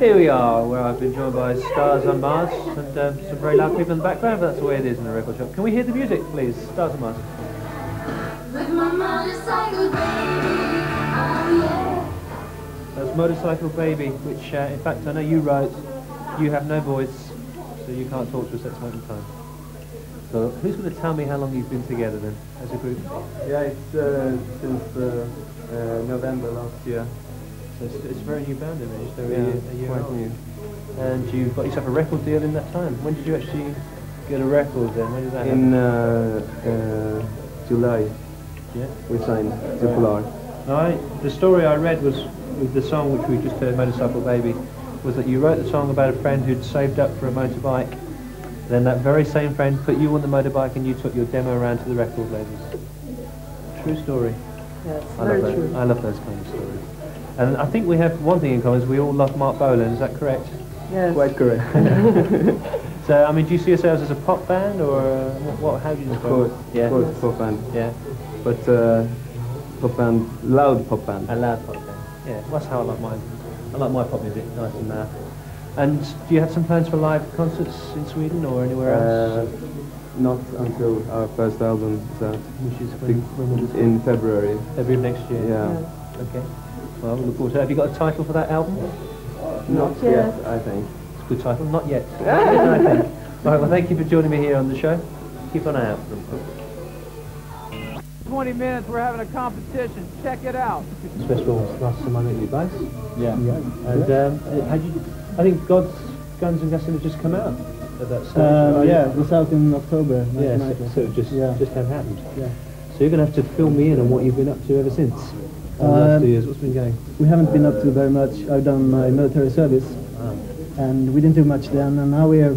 Here we are, where I've been joined by Stars on Mars and some very loud people in the background, but that's the way it is in a record shop. Can we hear the music, please? Stars on Mars. With my motorcycle baby, oh yeah. That's Motorcycle Baby, which in fact I know you wrote. You have no voice, so you can't talk to us at this moment in time. So who's going to tell me how long you've been together then, as a group? Yeah, it's since November last year. So it's a very new band, isn't it? Just over a year quite old. new. And you got yourself a record deal in that time. When did you actually get a record then? When did that In happen? July, Yeah. we signed to Polar. The story I read was with the song which we just heard, Motorcycle Baby, was that you wrote the song about a friend who'd saved up for a motorbike. Then that very same friend put you on the motorbike and you took your demo around to the record labels. True story. Yes, I very love true. I love those kind of stories. And I think we have one thing in common, is we all love Mark Bolan, is that correct? Yes. Quite correct. So, I mean, do you see yourselves as a pop band, or how do you Of describe course, it? Yeah. of course, pop band. Yeah, But pop band, loud pop band. a loud pop band. Yeah, that's how I like mine. I like my pop music, nice and loud. And do you have some plans for live concerts in Sweden or anywhere else? Not until our first album is out. Which is when will it be? In February. February of next year? Yeah. Okay. Well, we look forward to that. Have you got a title for that album? Not yet, I think. It's a good title. Not yet. I think. All right, well, thank you for joining me here on the show. Keep an eye out for them. 20 minutes, we're having a competition. Check it out. This festival was last time I met you guys. Yeah. And how you? I think Guns and Gasoline had just come out at that stage. Right? Yeah, it was out in October. Yeah, 1990. so it just had happened. Yeah. So you're going to have to fill me in on what you've been up to ever since. The last 2 years. What's been going? We haven't been up to very much. I've done my military service, and we didn't do much then. And now we are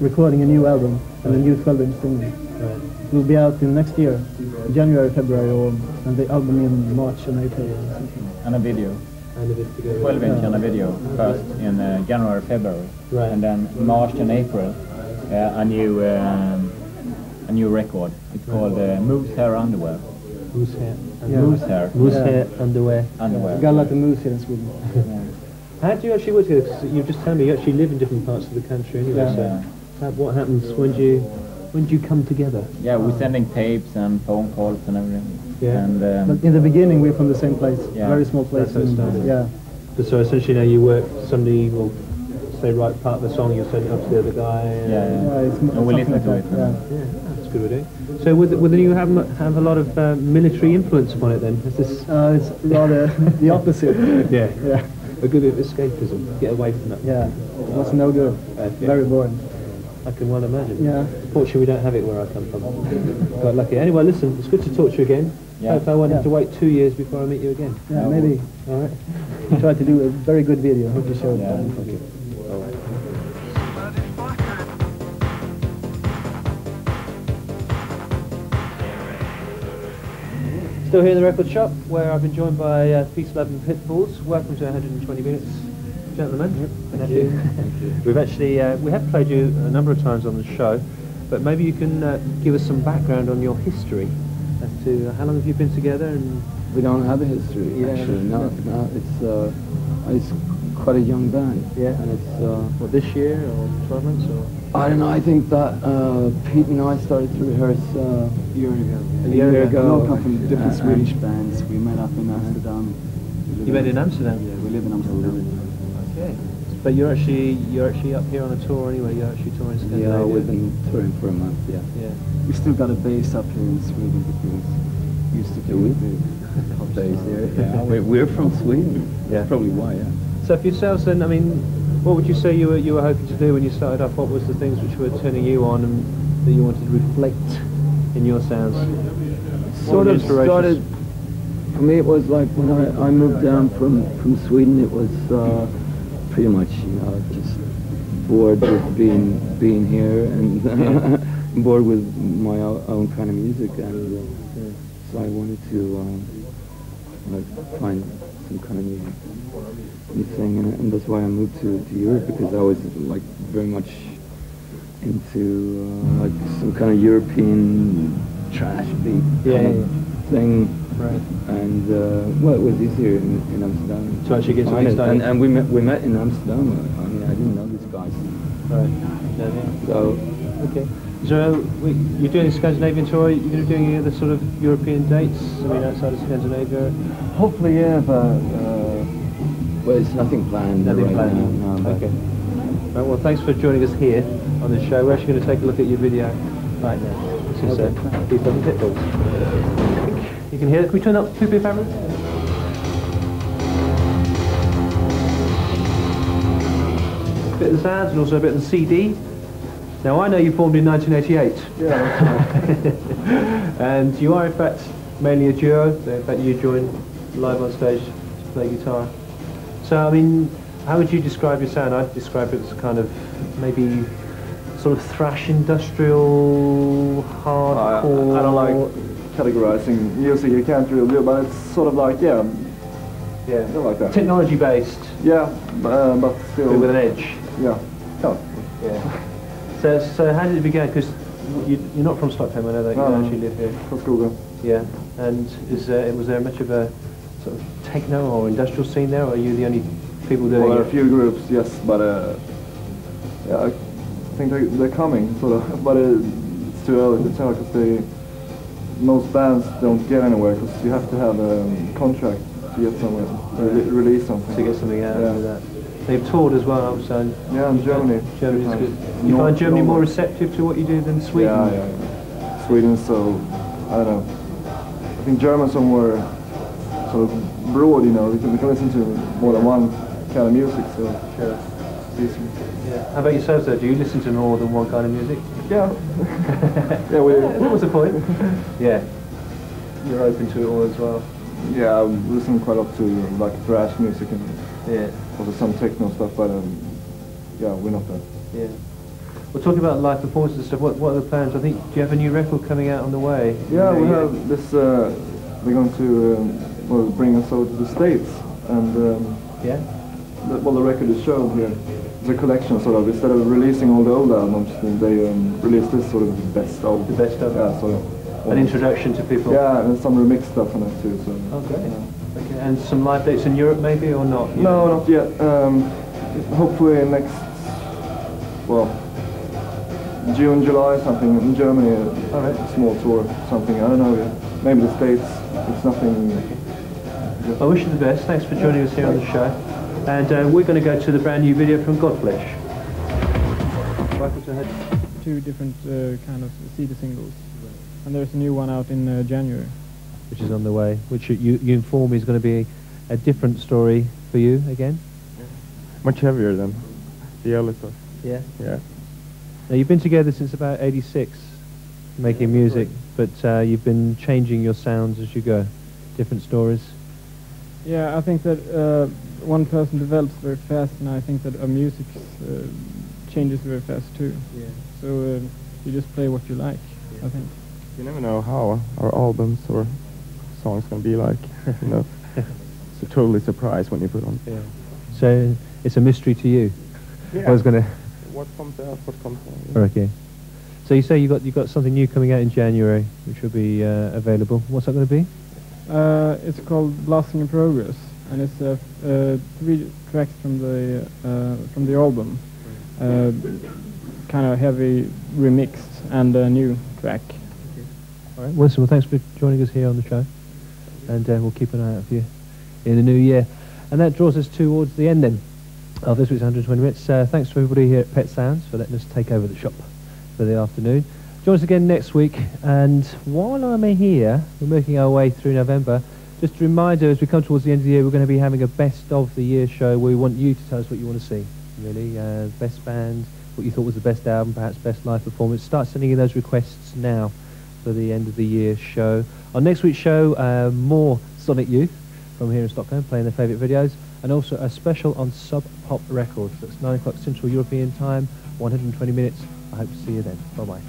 recording a new album and a new 12-inch single. Right. It will be out in next year, January, February, and the album in March and April. Or something. And a video. And a bit to go. 12-inch and a video first in January, February, Right. and then March and April a new record. It's called Moose Hair Underwear. Moose hair. Yeah. Moose Hair Moose hair underwear. Underwear. We got like a moose here in Sweden. How do you actually work together? 'Cause you've just told me you actually live in different parts of the country anyway. Yeah. So what happens when do you come together? Yeah, we're sending tapes and phone calls and everything. Yeah. And But in the beginning, we're from the same place. Yeah. Very small place. That's how it and, started. yeah. But so essentially now you work, somebody will say write part of the song, you'll send it up to the other guy. It's And we something listen to like it. that, Yeah, that's good idea. So will you have a lot of military influence upon it then? Is this? It's rather the opposite. Yeah. Yeah. A good bit of escapism. Get away from that. Yeah. It was no good. Yeah. Very boring. I can well imagine. Yeah. Fortunately, we don't have it where I come from. Quite lucky. Anyway, listen, it's good to talk to you again. Yeah. Hope I won't have Yeah. to wait 2 years before I meet you again. Yeah, maybe. All right. Try to do a very good video. Hope you show it. Yeah. Okay. All right. Still here in the record shop, where I've been joined by Peace, Love and Pitbulls. Welcome to 120 Minutes, gentlemen. Thank you. We've actually we have played you a number of times on the show, but maybe you can give us some background on your history as to how long have you been together and. We don't have a history, actually. No, it's quite a young band. Yeah. And it's What, this year or 12 months or? I don't know. I think that Pete and I started to rehearse a year ago. A year ago. We all come from different Swedish bands. We met up in Amsterdam. You met in Amsterdam? Yeah, we live in Amsterdam. Okay. But you're actually up here on a tour anyway. You're actually touring Scandinavia. Yeah, we've been touring for a month. Yeah. Yeah. We still got a base up here in Sweden because we used to do it. Days here. Yeah, we're from Sweden. Yeah. That's probably why. Yeah. So for yourselves then, I mean, what would you say you were hoping to do when you started off? What was the things which were turning you on and that you wanted to reflect in your sounds? Sort of started, for me it was like when I moved down from Sweden, it was pretty much, just bored with being here and bored with my own kind of music, and so I wanted to find some kind of new thing, and that's why I moved to Europe, because I was like very much into like some kind of European trash beat thing. Right. And well, it was easier in Amsterdam. To actually get something started. And we met in Amsterdam. I mean, I didn't know these guys. Right. Yeah. So Okay. So you're doing a Scandinavian tour. You're going to be doing any other sort of European dates? I mean, outside of Scandinavia. Hopefully, yeah, but well, it's nothing planned. Nothing right planned. now, no, but Okay. Right, well, thanks for joining us here on the show. We're actually going to take a look at your video right now. This is Beef and Pitbulls. You can hear it. Can we turn up Pouppée, Fabrikk? A bit of the sounds and also a bit of the CD. Now, I know you formed in 1988. yeah, that's right. And you are, in fact, mainly a duo. So in fact, you join live on stage to play guitar. So, I mean, how would you describe your sound? I'd describe it as a kind of maybe sort of thrash industrial, hardcore. I don't like categorizing music. You can't really do, but it's sort of like yeah, like that. technology based, Yeah, but still but with an edge. Yeah. Oh, yeah. So how did it begin? Because you're not from Stockholm. I know that you actually live here. From Skoga. Yeah. And was there much of a sort of techno or industrial scene there, or are you the only people doing Well, it? there are a few groups, yes, but yeah, I think they're coming, sort of, but it's too early to tell because most bands don't get anywhere because you have to have a contract to get somewhere to release something. To get something out Yeah. of that. They've toured as well, so Yeah, in Germany. Germany's good. You find Germany more receptive to what you do than Sweden? Yeah. Sweden, so I don't know. I think Germans are more sort of broad, you know. We can listen to more than one kind of music, so Sure. it's easier. Yeah. How about yourself, though? Do you listen to more than one kind of music? Yeah. Yeah, we do. What was the point? Yeah. You're open to it all as well. Yeah, I listen quite a lot to like thrash music and Yeah. also some techno stuff, but yeah, we're not that. Yeah. Well, talking about live performances and stuff, what are the plans? I think, do you have a new record coming out on the way? Yeah, we have this, they're going to well, bring us over to the States, and Yeah? the record is shown here. It's a collection, sort of. Instead of releasing all the old albums, they released this sort of the best of. The best of? Yeah, sort of. An introduction to people? Yeah, and some remix stuff on it too. So. Oh, great. Yeah. Okay. And some live dates in Europe, maybe, or not? No, not yet. Hopefully next, well, June, July, something in Germany. All right. A small tour, something. I don't know yet. Maybe the States. It's nothing. I wish you the best. Thanks for joining us here on the show. And we're going to go to the brand new video from Godflesh. Two different kind of CD singles, and there's a new one out in January. Which is on the way, which you inform me is going to be a different story for you again? Much heavier than the early stuff. Yeah. Yeah. Now, you've been together since about 86, making music, but you've been changing your sounds as you go. Different stories. Yeah, I think that one person develops very fast, and I think that our music changes very fast too. Yeah. So you just play what you like, I think. You never know how our albums or songs going to be like. You know, it's a totally surprise when you put on. Yeah. So it's a mystery to you. Yeah. What's going to? What comes out? What comes out? Okay. So you say you got something new coming out in January, which will be available. What's that going to be? It's called Blasting in Progress, and it's 3 tracks from the album, kind of heavy remixed and a new track. All right. Well, thanks for joining us here on the show, and we'll keep an eye out for you in the new year. And that draws us towards the end then of this week's 120 Minutes. Thanks to everybody here at Pet Sounds for letting us take over the shop for the afternoon. Join us again next week, and while I'm here, we're making our way through November. Just a reminder, as we come towards the end of the year, we're going to be having a best of the year show where we want you to tell us what you want to see, really. Best band, what you thought was the best album, perhaps best live performance. Start sending in those requests now for the end of the year show. On next week's show, more Sonic Youth from here in Stockholm playing their favourite videos, and also a special on Sub Pop Records. That's 9 o'clock Central European Time, 120 minutes. I hope to see you then. Bye-bye.